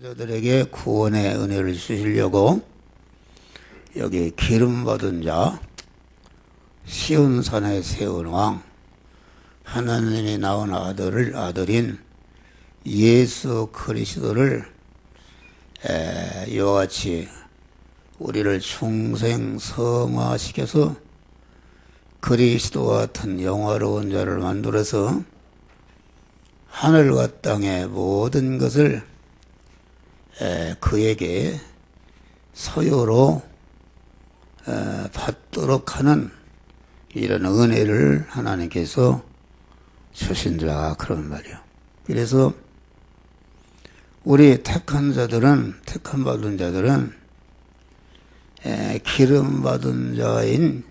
저들에게 구원의 은혜를 주시려고 여기 기름 받은 자 시온산에 세운 왕 하나님이 낳은 아들인 예수 그리스도를 이와 같이 우리를 중생성화시켜서 그리스도와 같은 영화로운 자를 만들어서 하늘과 땅의 모든 것을 그에게 소유로 받도록 하는 이런 은혜를 하나님께서 주신다 그런 말이요. 그래서 우리 택한 받은 자들은 기름 받은 자인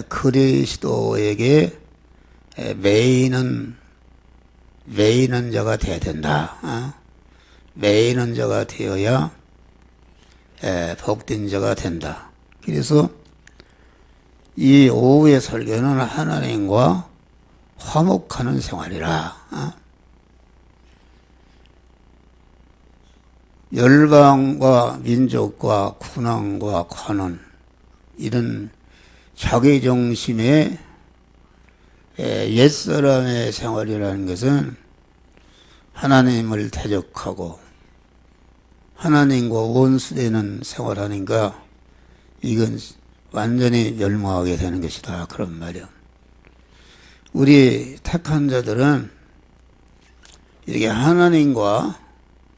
그리스도에게 매이는 자가 되어야 된다. 매이는 자가 되어야 복된 자가 된다. 그래서 이 오후의 설교는 하나님과 화목하는 생활이라. 열방과 민족과 군왕과 관원 이런 자기중심의 옛사람의 생활이라는 것은 하나님을 대적하고 하나님과 원수되는 생활하니까 이건 완전히 멸망하게 되는 것이다 그런 말이야. 우리 택한 자들은 이렇게 하나님과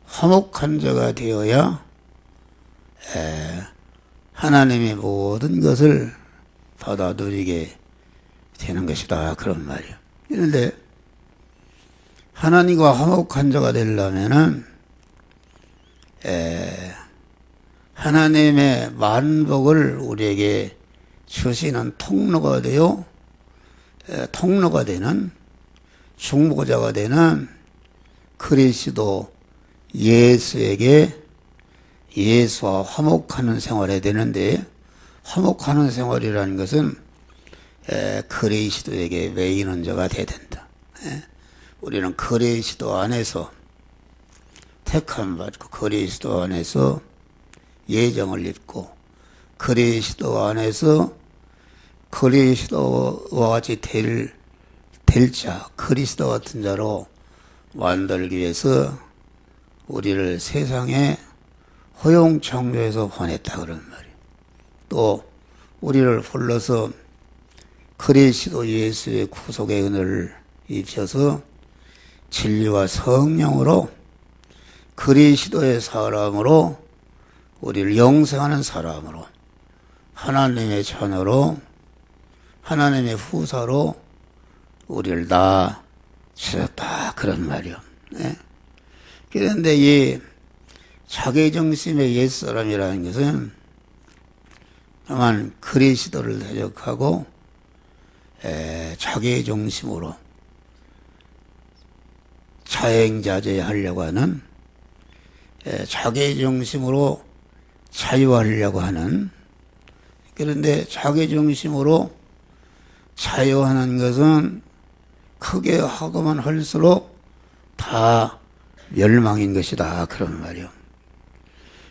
화목한 자가 되어야 하나님의 모든 것을 받아 누리게 되는 것이다 그런 말이야. 그런데 하나님과 화목한 자가 되려면은 하나님의 만복을 우리에게 주시는 통로가 되는 중보자가 되는 그리스도 예수에게 예수와 화목하는 생활이 되는데, 화목하는 생활이라는 것은 그리스도에게 매이는 자가 되어야 된다. 우리는 그리스도 안에서 택함 받고 그리스도 안에서 예정을 입고 그리스도 안에서 그리스도와 같이 될 자, 그리스도 같은 자로 만들기 위해서 우리를 세상에 허용창조해서 보냈다 그런 말이에요. 또 우리를 불러서 그리스도 예수의 구속의 은혜를 입혀서 진리와 성령으로 그리스도의 사람으로 우리를 영생하는 사람으로 하나님의 자녀로 하나님의 후사로 우리를 낳아 주셨다 그런 말이요. 그런데 이 자기중심의 옛사람이라는 것은 다만 그리스도를 대적하고 자기중심으로 자행자재하려고 하는 자기중심으로 자유하려고 하는, 그런데 자기중심으로 자유하는 것은 크게 하고만 할수록 다 멸망인 것이다 그런 말이요.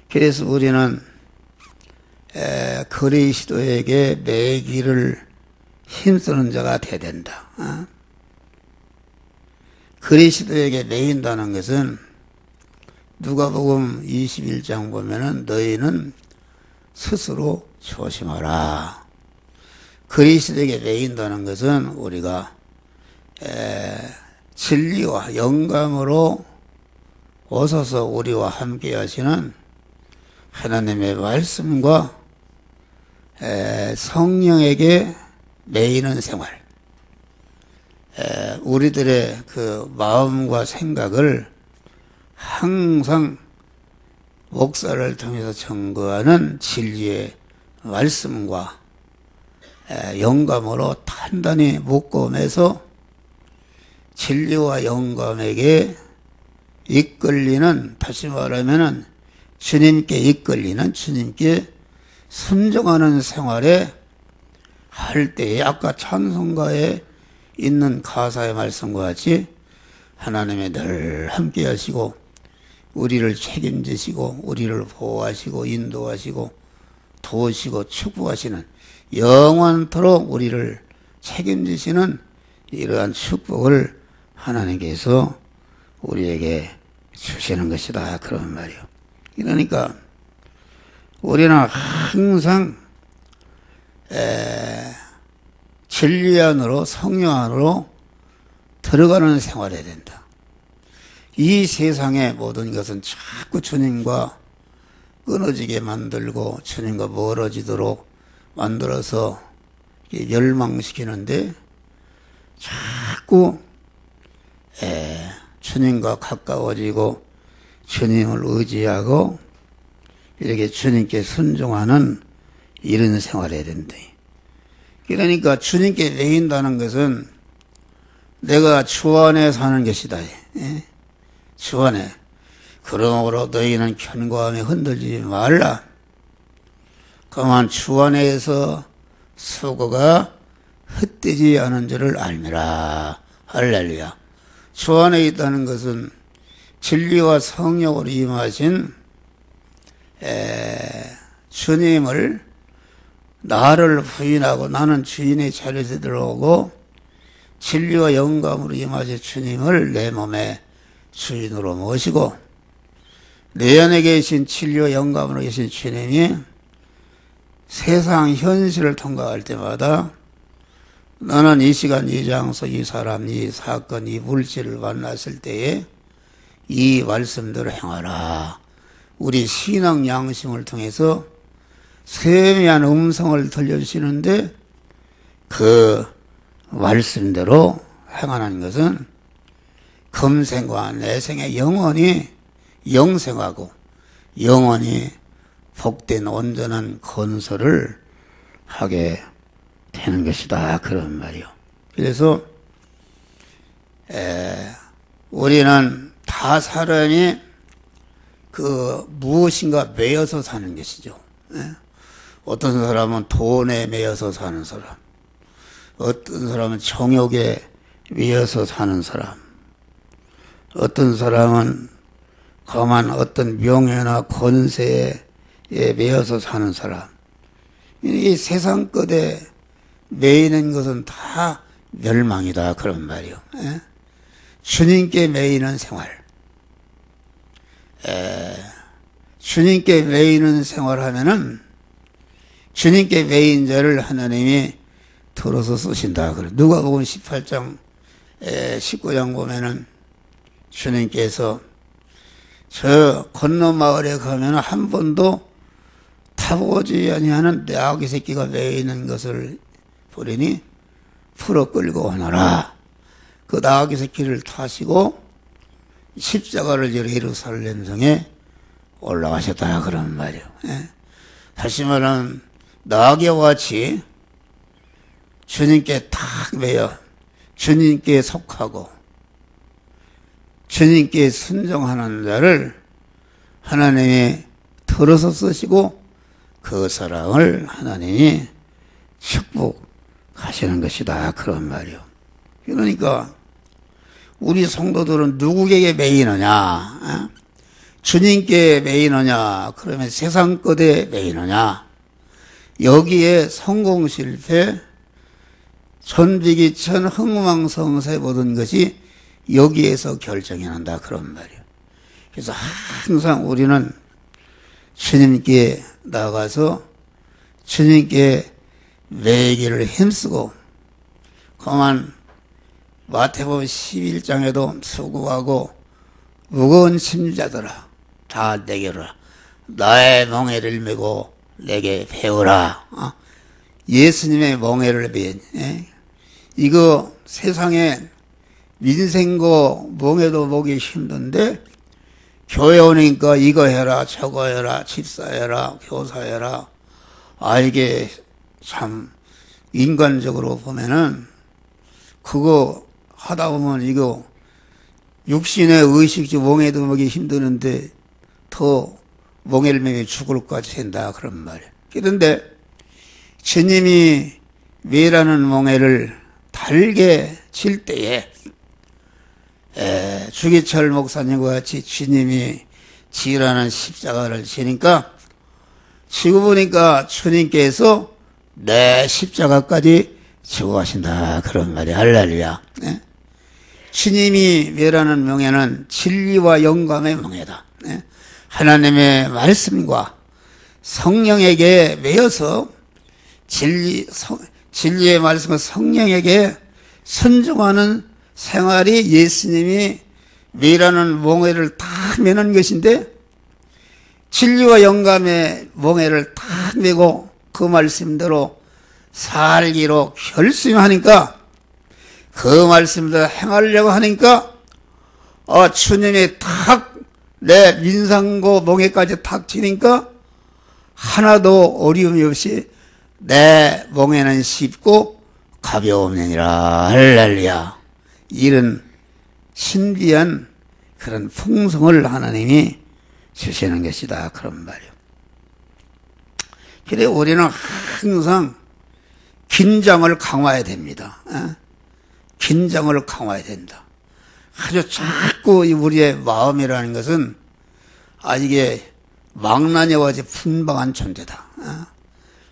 그래서 우리는 그리스도에게 매기를 힘쓰는 자가 되어야 된다. 그리스도에게 매인다는 것은 누가복음 21장 보면은 너희는 스스로 조심하라. 그리스도에게 매인다는 것은 우리가 진리와 영감으로 오셔서 우리와 함께 하시는 하나님의 말씀과 성령에게 매이는 생활, 우리들의 그 마음과 생각을 항상 목사를 통해서 증거하는 진리의 말씀과 영감으로 단단히 묶어매서 진리와 영감에게 이끌리는, 다시 말하면은 주님께 이끌리는, 주님께 순종하는 생활에 할 때에 아까 찬송가에 있는 가사의 말씀과 같이 하나님의 늘 함께 하시고 우리를 책임지시고 우리를 보호하시고 인도하시고 도우시고 축복하시는 영원토록 우리를 책임지시는 이러한 축복을 하나님께서 우리에게 주시는 것이다 그런 말이요. 그러니까 우리는 항상 진리 안으로 성령 안으로 들어가는 생활해야 된다. 이 세상의 모든 것은 자꾸 주님과 끊어지게 만들고 주님과 멀어지도록 만들어서 멸망시키는데 자꾸 주님과 가까워지고 주님을 의지하고 이렇게 주님께 순종하는 이런 생활을 해야 된다. 그러니까 주님께 매인다는 것은 내가 주 안에 사는 것이다. 주 안에. 그러므로 너희는 견고함에 흔들리지 말라. 그만 주 안에서 수고가 헛되지 않은 줄을 알미라. 할렐루야. 주 안에 있다는 것은 진리와 성령으로 임하신 주님을 나를 부인하고 나는 주인의 자리에 들어오고 진리와 영감으로 임하신 주님을 내 몸에 주인으로 모시고 내 안에 계신 진리와 영감으로 계신 주님이 세상 현실을 통과할 때마다 나는 이 시간 이 장소 이 사람 이 사건 이 물질을 만났을 때에 이 말씀대로 행하라. 우리 신앙 양심을 통해서 세미한 음성을 들려주시는데 그 말씀대로 행하는 것은 금생과 내생에 영원히 영생하고 영원히 복된 온전한 건설을 하게 되는 것이다 그런 말이요. 그래서 우리는 다 사람이 그 무엇인가 매여서 사는 것이죠. 어떤 사람은 돈에 매여서 사는 사람, 어떤 사람은 정욕에 매여서 사는 사람, 어떤 사람은 거만 어떤 명예나 권세에 매여서 사는 사람. 이 세상 것에 매이는 것은 다 멸망이다 그런 말이요. 주님께 매이는 생활. 주님께 매이는 생활하면은 주님께 매인 자를 하나님이 들어서 쓰신다. 그래. 누가복음 18장 19장 보면은 주님께서 저 건너 마을에 가면 한 번도 타보지 아니하는 내 아기 새끼가 매이는 것을 보리니 풀어 끌고 오너라. 그 나아기 새끼를 타시고 십자가를 지러 예루살렘 성에 올라가셨다 그런 말이에요. 다시 말하면 나아기와 같이 주님께 탁 매여 주님께 속하고 주님께 순종하는 자를 하나님이 들어서 쓰시고 그 사랑을 하나님이 축복하시는 것이다 그런 말이요. 그러니까 우리 성도들은 누구에게 매이느냐? 주님께 매이느냐? 그러면 세상 것에 매이느냐? 여기에 성공 실패, 천비기천 흥망성쇠 모든 것이 여기에서 결정이 난다 그런 말이에요. 그래서 항상 우리는 주님께 나가서 주님께 매기를 힘쓰고 그만 마태복음 11장에도 수고하고 무거운 짐자들아 다 내게로 나의 멍에를 메고 내게 배우라. 예수님의 멍에를 메인 이거 세상에 민생고 멍에도 보기 힘든데 교회 오니까 이거 해라 저거 해라 집사해라 교사해라. 이게 참 인간적으로 보면은 그거 하다 보면 이거 육신의 의식주 멍에도 보기 힘드는데 더 멍에를 매며 죽을 것 같이 된다 그런 말이에요. 그런데 주님이 매라는 멍에를 달게 칠 때에 주기철 목사님과 같이 주님이 지라는 십자가를 지니까 지고 보니까 주님께서 내 십자가까지 지고 가신다 그런 말이야. 할렐루야. 네? 주님이 매라는 명예는 진리와 영감의 명예다. 네? 하나님의 말씀과 성령에게 매여서 진리의 말씀과 성령에게 선종하는 생활이 예수님이 매라는 몽해를 다 매는 것인데, 진리와 영감의 몽해를 다 매고 그 말씀대로 살기로 결심하니까, 그 말씀대로 행하려고 하니까 주님이 탁 내 민상고 몽해까지 탁 치니까 하나도 어려움이 없이 내 몽해는 쉽고 가벼우니라. 할렐루야. 이런 신비한 그런 풍성을 하나님이 주시는 것이다 그런 말이에요. 그래 우리는 항상 긴장을 강화해야 됩니다. 긴장을 강화해야 된다. 아주 자꾸 우리의 마음이라는 것은 이게 망나니와 같이 분방한 존재다.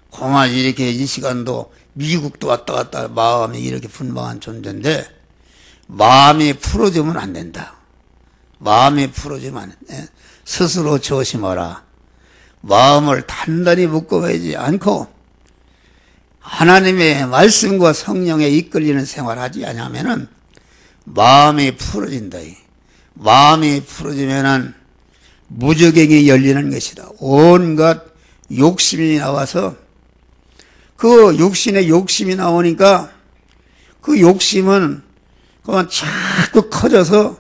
공안 이렇게 이 시간도 미국도 왔다 갔다 마음이 이렇게 분방한 존재인데, 마음이 풀어지면 안 된다. 마음이 풀어지면 안 된다. 스스로 조심하라. 마음을 단단히 묶어야지 않고 하나님의 말씀과 성령에 이끌리는 생활하지 않으면은 마음이 풀어진다. 마음이 풀어지면은 무저갱이 열리는 것이다. 온갖 욕심이 나와서, 그 육신의 욕심이 나오니까 그 욕심은 그만 자꾸 커져서,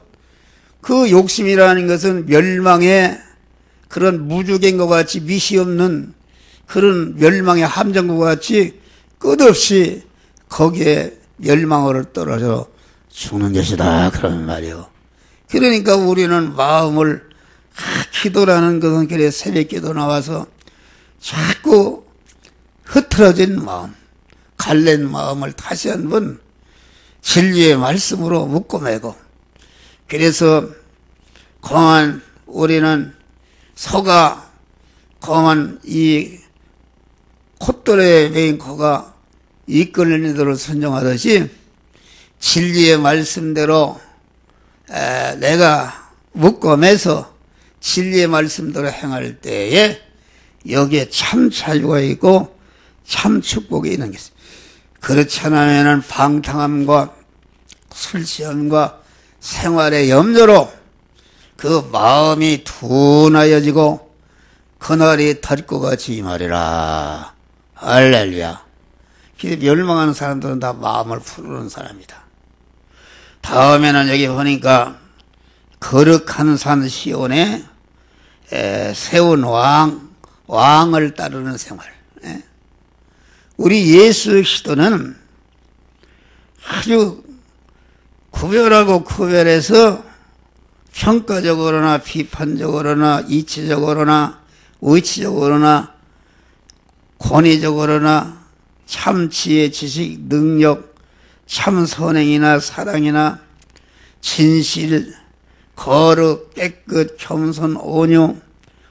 그 욕심이라는 것은 멸망의 그런 무저갱이와 같이 밑이 없는 그런 멸망의 함정과 같이 끝없이 거기에 멸망으로 떨어져 죽는 것이다 그런 말이요. 그러니까 우리는 마음을 기도라는 것은 그래 새벽 기도 나와서 자꾸 흐트러진 마음, 갈랜 마음을 다시 한번 진리의 말씀으로 묶어매고, 그래서 공안 우리는 소가 공안 이 콧돌에 매인 코가 이끌리는 대로 순종하듯이 진리의 말씀대로 내가 묶어매서 진리의 말씀대로 행할 때에 여기에 참 자유가 있고 참 축복이 있는 것입니다. 그렇지 않으면 방탕함과 술 취함과 생활의 염려로 그 마음이 둔하여지고 그날이 덜것 같이 이 말이라. 할렐루야. 멸망하는 사람들은 다 마음을 푸르는 사람이다. 다음에는 여기 보니까 거룩한 산 시온에 세운 왕을 따르는 생활. 우리 예수 그리스도는 아주 구별하고 구별해서 평가적으로나 비판적으로나 이치적으로나 의치적으로나 권위적으로나 참 지혜, 지식, 능력, 참 선행이나 사랑이나 진실, 거룩, 깨끗, 겸손, 온유,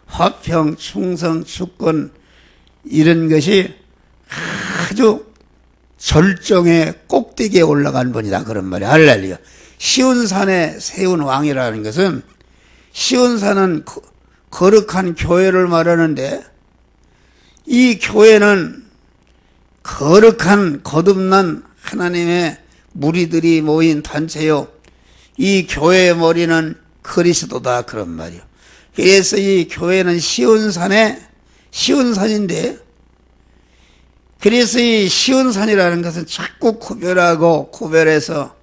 화평, 충성, 주권, 이런 것이 아주 절정의 꼭대기에 올라간 분이다 그런 말이야. 할렐루야. 시온산에 세운 왕이라는 것은, 시온산은 거룩한 교회를 말하는데, 이 교회는 거룩한 거듭난 하나님의 무리들이 모인 단체요, 이 교회의 머리는 그리스도다 그런 말이요. 그래서 이 교회는 시온산인데, 그래서 이 시온산이라는 것은 자꾸 구별하고 구별해서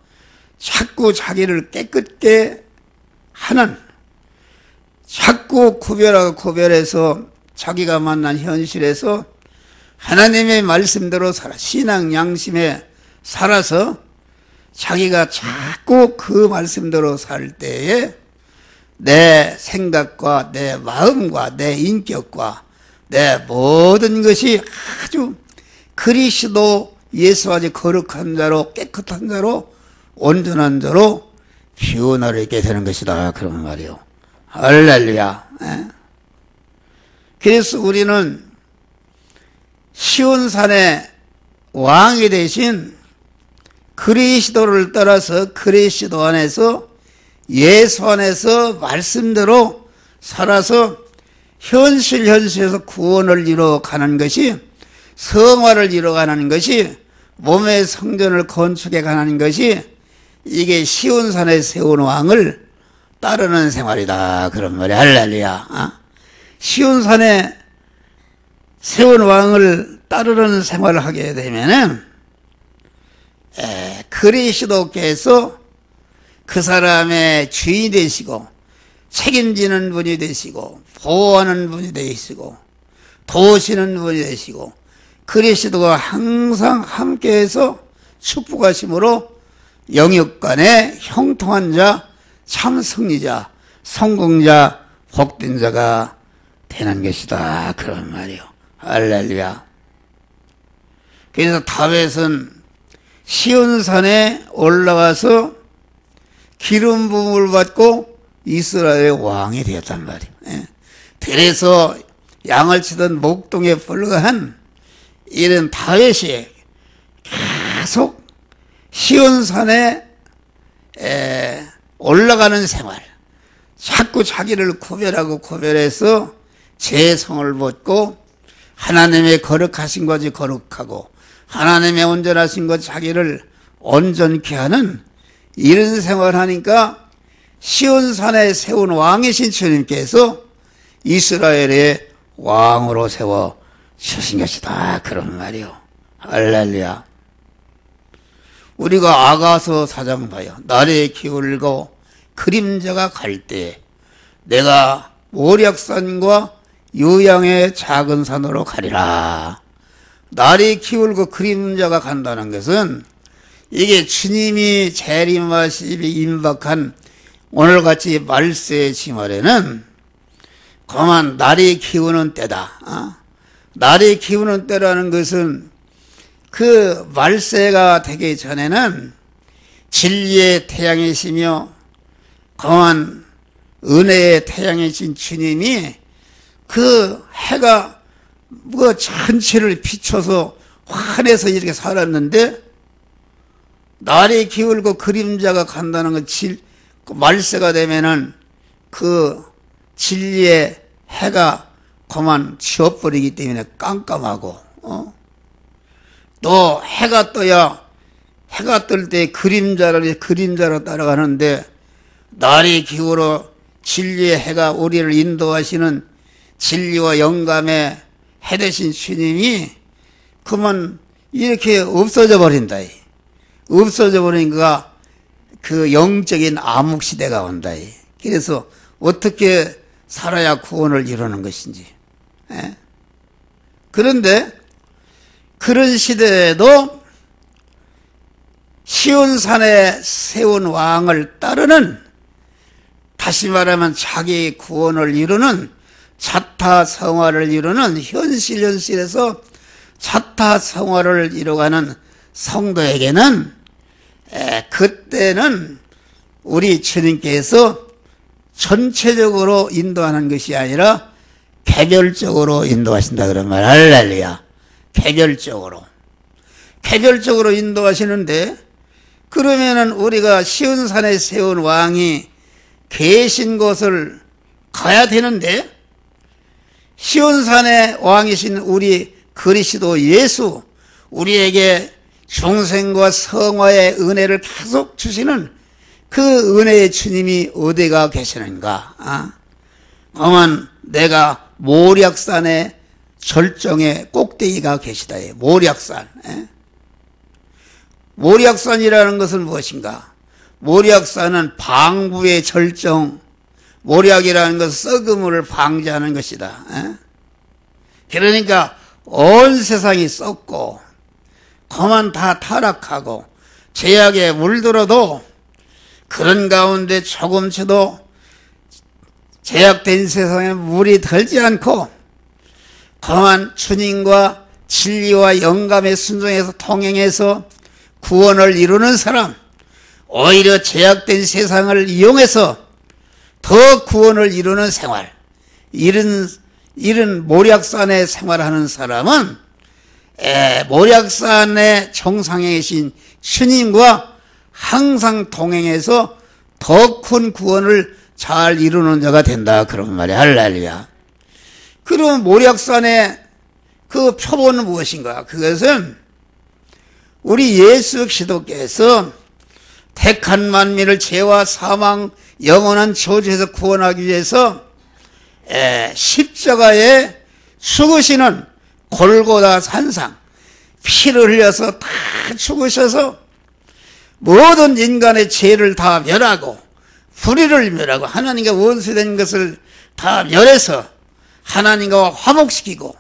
자꾸 자기를 깨끗게 하는, 자꾸 구별하고 구별해서 자기가 만난 현실에서 하나님의 말씀대로 살아, 신앙 양심에 살아서 자기가 자꾸 그 말씀대로 살 때에 내 생각과 내 마음과 내 인격과 내 모든 것이 아주 그리스도 예수와지 거룩한 자로, 깨끗한 자로, 온전한 자로 변화를 있게 되는 것이다 그런 말이요. 할렐루야. 그래서 우리는 시온산의 왕이 되신 그리스도를 따라서 그리스도 안에서 예수 안에서 말씀대로 살아서 현실에서 구원을 이루어가는 것이, 성화를 이루어가는 것이, 몸의 성전을 건축해 가는 것이, 이게 시온산에 세운 왕을 따르는 생활이다, 그런 말이야. 할렐루야. 시온산에 세운 왕을 따르는 생활을 하게 되면은 그리스도께서 그 사람의 주인이 되시고 책임지는 분이 되시고 보호하는 분이 되시고 도우시는 분이 되시고 그리스도가 항상 함께해서 축복하심으로 영육간에 형통한 자, 참 승리자, 성공자, 복된 자가 되는 것이다, 그런 말이요. 할렐루야. 그래서 다윗은 시온산에 올라가서 기름 부음을 받고 이스라엘의 왕이 되었단 말이에요. 들에서 양을 치던 목동에 불과한 이런 다윗이 계속 시온산에 올라가는 생활, 자꾸 자기를 구별해서 죄성을 벗고 하나님의 거룩하신 것이 거룩하고 하나님의 온전하신 것 자기를 온전케 하는 이런 생활을 하니까 시온산에 세운 왕이신 주님께서 이스라엘의 왕으로 세워 주신 것이다, 그런 말이요. 할렐루야. 우리가 아가서 4장 봐요. 날이 기울고 그림자가 갈 때 내가 모략산과 유양의 작은 산으로 가리라. 날이 기울고 그림자가 간다는 것은 이게 주님이 재림하심이 임박한 오늘같이 말세의 지말에는 그만 날이 기우는 때다. 날이 기우는 때라는 것은 그 말세가 되기 전에는 진리의 태양이시며 그만 은혜의 태양이신 주님이 그 해가 전체를 비춰서 환해서 이렇게 살았는데 날이 기울고 그림자가 간다는 건 말세가 되면은 그 진리의 해가 그만 지워버리기 때문에 깜깜하고, 또 해가 떠야 해가 뜰 때 그림자로 따라가는데 날이 기울어 진리의 해가 우리를 인도하시는 진리와 영감의 해 되신 주님이 그만 이렇게 없어져 버린다. 없어져 버리니까 그 영적인 암흑시대가 온다. 그래서 어떻게 살아야 구원을 이루는 것인지. 그런데 그런 시대에도 시온산에 세운 왕을 따르는, 다시 말하면 자기 구원을 이루는 자타성화를 이루는 현실에서 자타성화를 이루어가는 성도에게는 그때는 우리 주님께서 전체적으로 인도하는 것이 아니라 개별적으로 인도하신다, 그런 말. 할렐루야. 개별적으로 인도하시는데, 그러면은 우리가 시온산에 세운 왕이 계신 곳을 가야 되는데, 시온산의 왕이신 우리 그리스도 예수, 우리에게 중생과 성화의 은혜를 계속 주시는 그 은혜의 주님이 어디가 계시는가? 그러면 내가 모략산의 절정의 꼭대기가 계시다. 모략산. 모략산이라는 것은 무엇인가? 모략산은 방부의 절정, 모략이라는 것은 썩음을 방지하는 것이다. 그러니까 온 세상이 썩고 그만 다 타락하고 죄악에 물들어도 그런 가운데 조금치도 죄악된 세상에 물이 들지 않고 그만 주님과 진리와 영감에 순종해서 통행해서 구원을 이루는 사람, 오히려 죄악된 세상을 이용해서 더 구원을 이루는 생활, 이런 이런 모략산에 생활하는 사람은 모략산의 정상에 계신 주님과 항상 동행해서 더 큰 구원을 잘 이루는 자가 된다. 그런 말이야. 할렐루야. 그럼 모략산의 그 표본은 무엇인가? 그것은 우리 예수 그리스도께서 택한 만민을 죄와 사망, 영원한 저주에서 구원하기 위해서 십자가에 죽으시는 골고다 산상, 피를 흘려서 다 죽으셔서 모든 인간의 죄를 다 멸하고 불의를 멸하고 하나님과 원수된 것을 다 멸해서 하나님과 화목시키고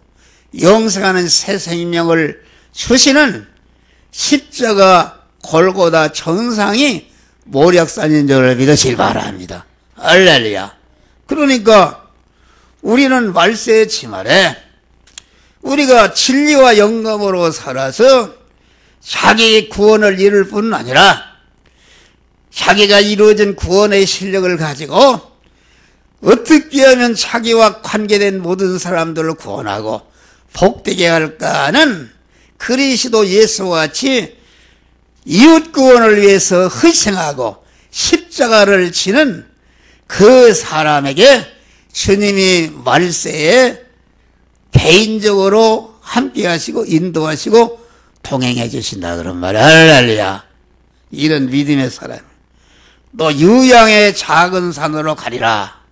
영생하는 새 생명을 주시는 십자가 골고다 정상이 모략산인 줄 믿으시기 바랍니다. 할렐루야. 그러니까 우리는 말세의 지말에 우리가 진리와 영감으로 살아서 자기 구원을 이룰 뿐 아니라 자기가 이루어진 구원의 실력을 가지고 어떻게 하면 자기와 관계된 모든 사람들을 구원하고 복되게 할까 하는 그리스도 예수와 같이 이웃 구원을 위해서 희생하고 십자가를 지는 그 사람에게 주님이 말세에 개인적으로 함께 하시고 인도하시고 동행해 주신다. 그런 말이야. 할렐루야. 이런 믿음의 사람. 너 유양의 작은 산으로 가리라.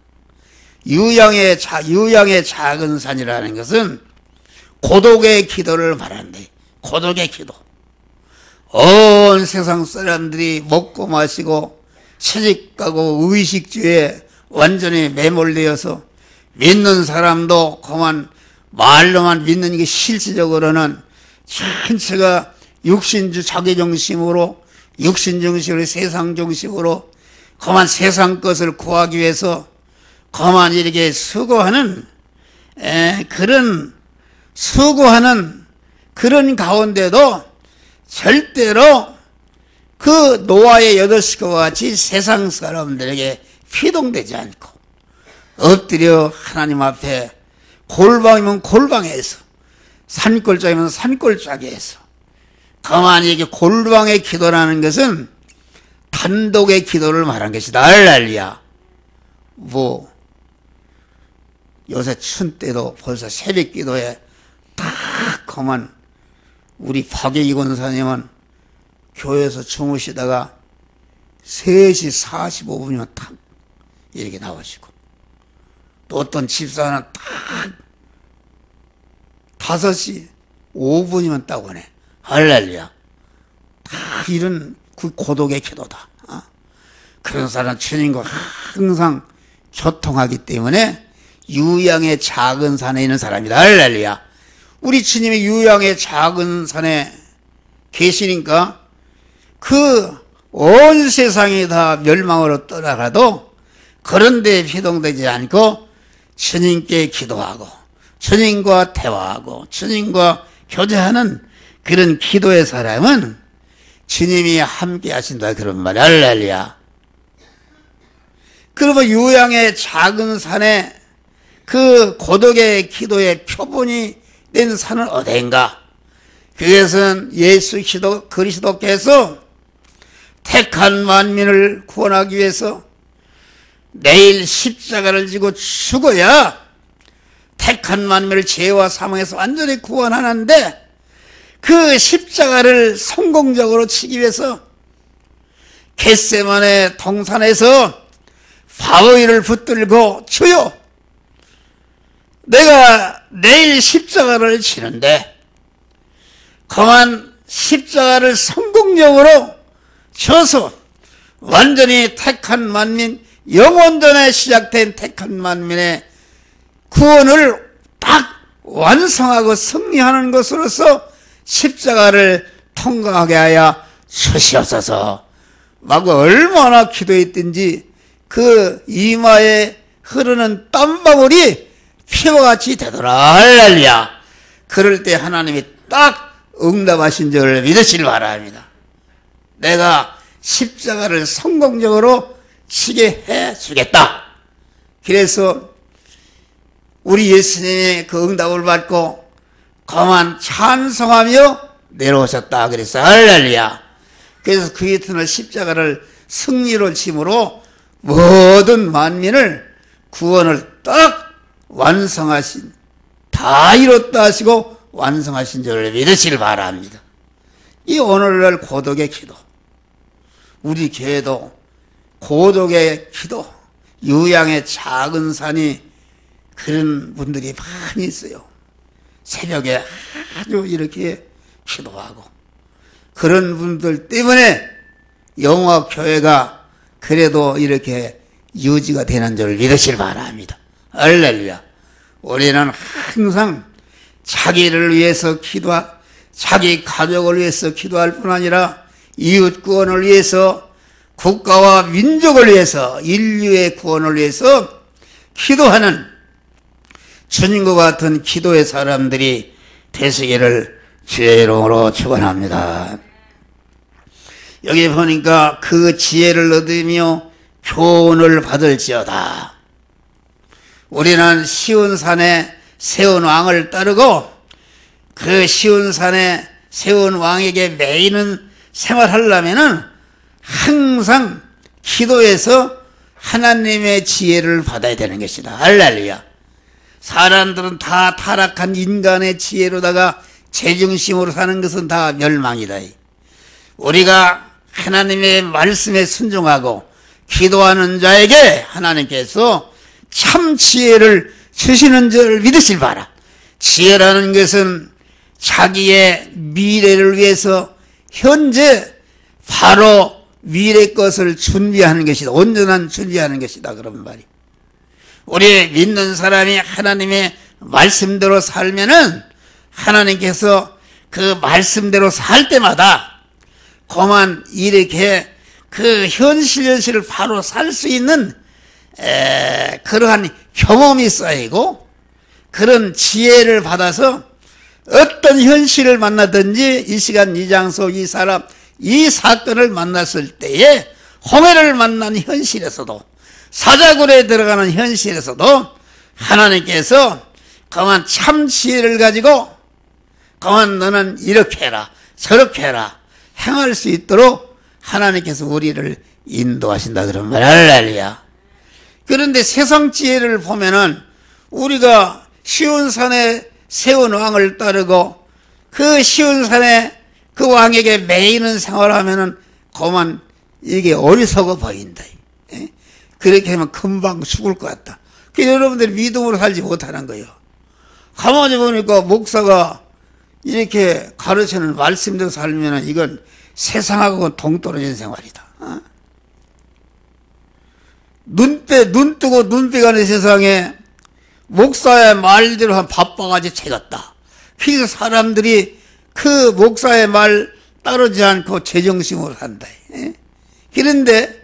유양의 작은 산이라는 것은 고독의 기도를 말한대. 고독의 기도. 온 세상 사람들이 먹고 마시고 채식하고 의식주의에 완전히 매몰되어서 믿는 사람도 그만 말로만 믿는 게 실질적으로는 전체가 육신주 자기중심으로 육신중심으로 세상중심으로 그만 세상 것을 구하기 위해서 그만 이렇게 수고하는 그런 가운데도 절대로 그 노아의 8식구와 같이 세상 사람들에게 피동되지 않고 엎드려 하나님 앞에 골방이면 골방에서 산골짜기면 산골짜기에서 가만히 이게 골방의 기도라는 것은 단독의 기도를 말한 것이다. 할렐루야. 요새 춘 때도 벌써 새벽 기도에 딱 가만 우리 박예기 권사님은 교회에서 주무시다가 3시 45분이면 딱 이렇게 나오시고 또 어떤 집사는 딱 5시 5분이면 딱 오네. 할렐루야. 다 이런 그 고독의 기도다. 그런 사람은 주님과 항상 교통하기 때문에 유양의 작은 산에 있는 사람이다. 할렐루야. 우리 주님이 유양의 작은 산에 계시니까 그 온 세상이 다 멸망으로 떠나가도 그런 데 피동되지 않고 주님께 기도하고 주님과 대화하고 주님과 교제하는 그런 기도의 사람은 주님이 함께 하신다. 그런 말이야. 할렐루야. 그러면 유양의 작은 산에 그 고독의 기도의 표본이 된 산은 어딘가? 그것은 예수 그리스도께서 택한 만민을 구원하기 위해서 내일 십자가를 지고 죽어야 택한 만민을 죄와 사망에서 완전히 구원하는데 그 십자가를 성공적으로 치기 위해서 겟세마네 동산에서 바위를 붙들고 주여 내가 내일 십자가를 치는데 그만 십자가를 성공적으로 쳐서 완전히 택한 만민 영원전에 시작된 택한 만민의 구원을 딱 완성하고 승리하는 것으로서 십자가를 통과하게 하여 주시옵소서. 막 얼마나 기도했든지 그 이마에 흐르는 땀방울이 피와 같이 되더라. 할렐루야. 그럴 때 하나님이 딱 응답하신 줄 믿으시길 바랍니다. 내가 십자가를 성공적으로 치게 해 주겠다. 그래서 우리 예수님의 그 응답을 받고 그만 찬송하며 내려오셨다 그랬어요. 할렐루야. 그래서 그 이튿날 십자가를 승리로 짐으로 모든 만민을 구원을 딱 완성하신, 다 이뤘다 하시고 완성하신 줄을 믿으시길 바랍니다. 이 오늘날 고독의 기도, 우리 교회도 고독의 기도, 유양의 작은 산이 그런 분들이 많이 있어요. 새벽에 아주 이렇게 기도하고, 그런 분들 때문에 영화교회가 그래도 이렇게 유지가 되는 줄 믿으시길 바랍니다. 할렐루야. 우리는 항상 자기를 위해서 자기 가족을 위해서 기도할 뿐 아니라 이웃 구원을 위해서, 국가와 민족을 위해서, 인류의 구원을 위해서 기도하는 주님과 같은 기도의 사람들이 되시기를 주의 이름으로 축원합니다. 여기 보니까 그 지혜를 얻으며 교훈을 받을지어다. 우리는 시온산에 세운 왕을 따르고 그 시온산에 세운 왕에게 매이는 생활하려면은 항상 기도해서 하나님의 지혜를 받아야 되는 것이다. 할렐루야. 사람들은 다 타락한 인간의 지혜로다가 제중심으로 사는 것은 다 멸망이다. 우리가 하나님의 말씀에 순종하고 기도하는 자에게 하나님께서 참 지혜를 주시는 줄 믿으실 바라. 지혜라는 것은 자기의 미래를 위해서 현재 바로 미래 것을 준비하는 것이다. 온전한 준비하는 것이다. 그런 말이. 우리 믿는 사람이 하나님의 말씀대로 살면은 하나님께서 그 말씀대로 살 때마다 그만 이렇게 그 현실을 바로 살 수 있는 그러한 경험이 쌓이고 그런 지혜를 받아서 어떤 현실을 만나든지 이 시간 이 장소 이 사람 이 사건을 만났을 때에 홍해를 만난 현실에서도 사자굴에 들어가는 현실에서도 하나님께서 그만 참 지혜를 가지고 그만 너는 이렇게 해라 저렇게 해라 행할 수 있도록 하나님께서 우리를 인도하신다 그런 말. 할렐루야. 그런데 세상 지혜를 보면은 우리가 시온산에 세운 왕을 따르고 그 시온산에 그 왕에게 매이는 생활을 하면은 그만 이게 어리석어 보인다. 그렇게 하면 금방 죽을 것 같다. 그래서 여러분들이 믿음으로 살지 못하는 거예요. 가만히 보니까 목사가 이렇게 가르치는 말씀대로 살면은 이건 세상하고 동떨어진 생활이다. 눈 뜨고 눈 빼가는 세상에 목사의 말대로 한 밥바가지 채웠다. 그래서 사람들이 그 목사의 말 따르지 않고 제정신으로 산다. 그런데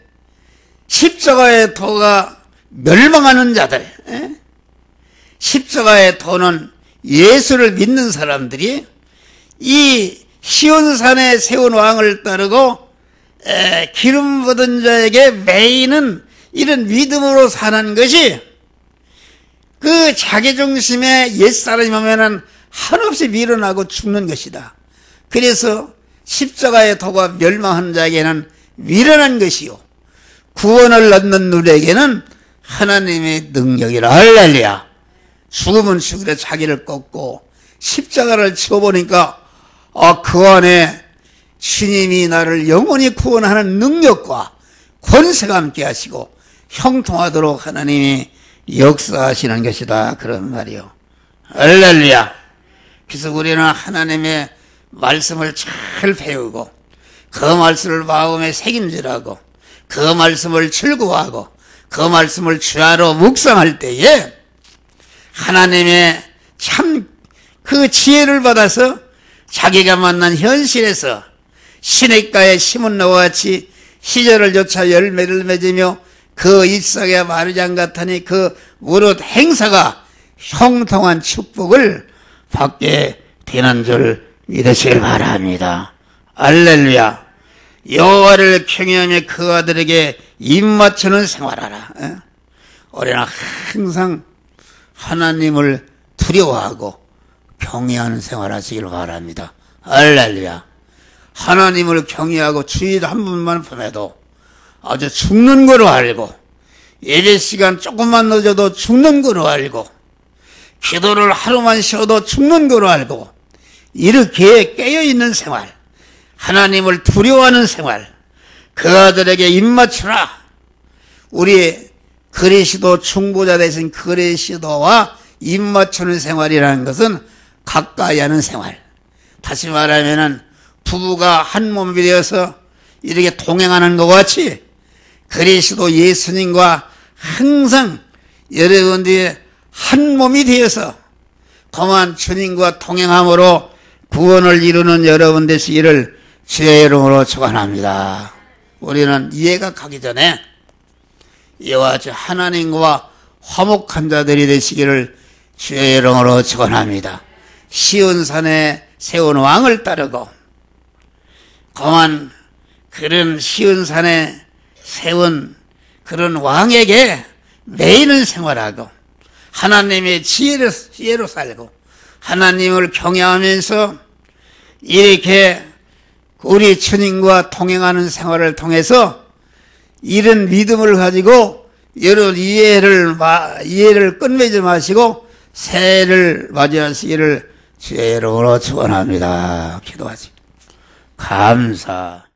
십자가의 도가 멸망하는 자들, 십자가의 도는 예수를 믿는 사람들이 이 시온산에 세운 왕을 따르고 기름 부은 자에게 매이는 이런 믿음으로 사는 것이 그 자기중심의 옛사람이 오면은 한없이 밀어나고 죽는 것이다. 그래서 십자가의 도가 멸망한 자에게는 미련한 것이요 구원을 얻는 누리에게는 하나님의 능력이라. 할렐루야. 죽으면 죽으려 자기를 꺾고 십자가를 치워보니까 그 안에 주님이 나를 영원히 구원하는 능력과 권세가 함께 하시고 형통하도록 하나님이 역사하시는 것이다. 그런 말이요. 할렐루야. 그래서 우리는 하나님의 말씀을 잘 배우고 그 말씀을 마음에 새김질하고 그 말씀을 즐거워하고 그 말씀을 주야로 묵상할 때에 하나님의 참 그 지혜를 받아서 자기가 만난 현실에서 시냇가에 심은 나와 같이 시절을 쫓아 열매를 맺으며 그 잎사귀가 마르장 같으니 그 무릇 행사가 형통한 축복을 받게 되는 줄 믿으시길 바랍니다. 할렐루야. 여호와를 경외하며 그 아들에게 입맞추는 생활하라. 우리는 항상 하나님을 두려워하고 경외하는 생활하시기를 바랍니다. 할렐루야. 하나님을 경외하고 주일 한 분만 보내도 아주 죽는 거로 알고, 예배 시간 조금만 늦어도 죽는 거로 알고, 기도를 하루만 쉬어도 죽는 거로 알고, 이렇게 깨어있는 생활, 하나님을 두려워하는 생활, 그 아들에게 입맞추라. 우리 그리스도 중보자 되신 그리스도와 입맞추는 생활이라는 것은 가까이 하는 생활. 다시 말하면은 부부가 한 몸이 되어서 이렇게 동행하는 것 같이 그리스도 예수님과 항상 여러분들이 한 몸이 되어서 그만 주님과 동행함으로 구원을 이루는 여러분 되시기를 주의 이름으로 축원합니다. 우리는 이해가 가기 전에 이와 같이 하나님과 화목한 자들이 되시기를 주의 이름으로 축원합니다. 시온산에 세운 왕을 따르고 그만 그런 시온산에 세운 그런 왕에게 매이는 생활하고 하나님의 지혜로 살고 하나님을 경외하면서 이렇게 우리 주님과 동행하는 생활을 통해서 이런 믿음을 가지고 여러분 이해를 끝내지 마시고 새해를 맞이하시기를 주의 이름으로 축원합니다. 기도하시. 감사.